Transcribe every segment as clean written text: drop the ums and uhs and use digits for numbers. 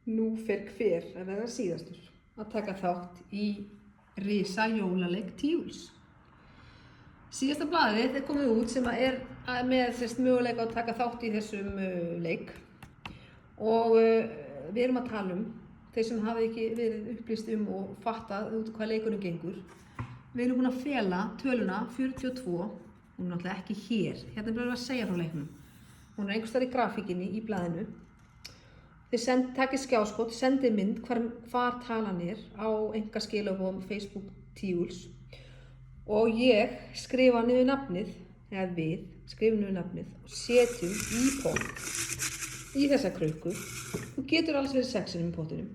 nú fer hver að vera síðastur að taka þátt í risa jólaleik Tíuls. Síðasta blaðið er komið út sem er með möguleika að taka þátt í þessum leik og við erum að tala þeir sem hafa ekki verið upplýst og fattað út hvað leikurinn gengur. Við erum búin að fela töluna 42, hún er náttúrulega ekki hér, hérna erum við að segja frá leiknum. Hún er einhvers staðar í grafíkinni í blaðinu. Þið takið skjáskot, sendið mynd hvar talan er á einkaskilaboðum Facebook Tíuls og ég skrifa niður nafnið, eða við skrifum niður nafnið og setjum í pott í þessa krukku. Þú getur alls verið 6 í pottinum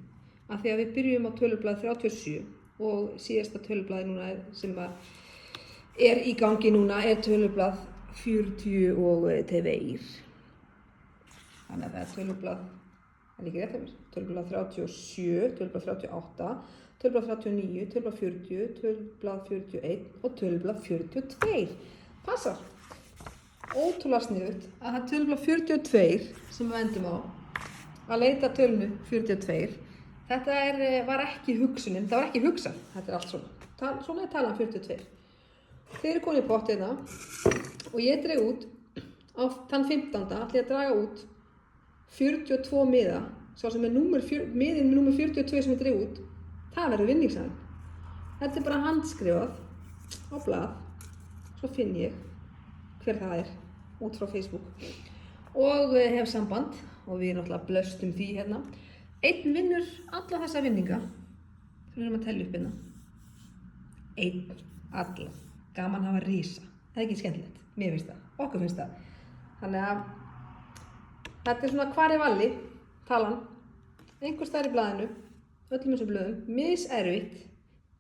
af því að við byrjum á tölublað 37 og síðasta tölublaði núna sem er í gangi núna er tölublað 40 og TV-ir. Þannig að það er tölublað, það er ekki rétt að mér, tölublað 37, tölublað 38, tölublað 39, tölublað 40, tölublað 41 og tölublað 42. Passar! Ótrúlega sniðugt að það er tölublað 42 sem við endum á að leita tölunu 42. Þetta var ekki hugsunin, það var ekki hugsað, þetta er allt svona. Svona er talan 42. Þeir eru konið í pottina og ég dreg út á þann 15. ætla ég að draga út 42 miða, sá sem er miðin með númer 42 sem ég dreg út, það verður vinningshæðin. Þetta er bara handskrifað á blað, svo finn ég hver það er út frá Facebook og hef samband og við náttúrulega blöstum því hérna. Einn vinnur alla þessa vinninga, við erum að tella upp hérna. Einn, alla, gaman hafa risa, það er ekki skemmtilegt, mér finnst það, okkur finnst það. Þannig að þetta er svona hvar er valli, talan, einhvers staðar í blaðinu, öllum þessum blöðum, miserfitt,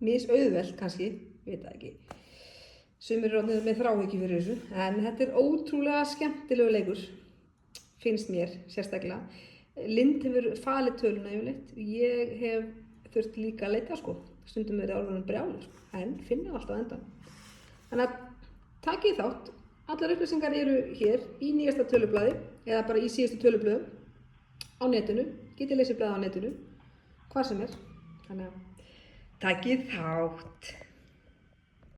misauðvelt kannski, veit það ekki. Sumir eru með þráhyggju fyrir þessu, en þetta er ótrúlega skemmtilegu leikur, finnst mér sérstaklega. Lind hefur falið töluna yfirleitt, ég hef þurft líka að leita sko, stundum verið orðanum brjálur, en finna alltaf endan. Þannig að takið þátt, allar upplýsingar eru hér í nýjasta tölublaði, eða bara í síðustu tölublöðum á netinu, getið lesið blaði á netinu, hvar sem er. Þannig að takið þátt.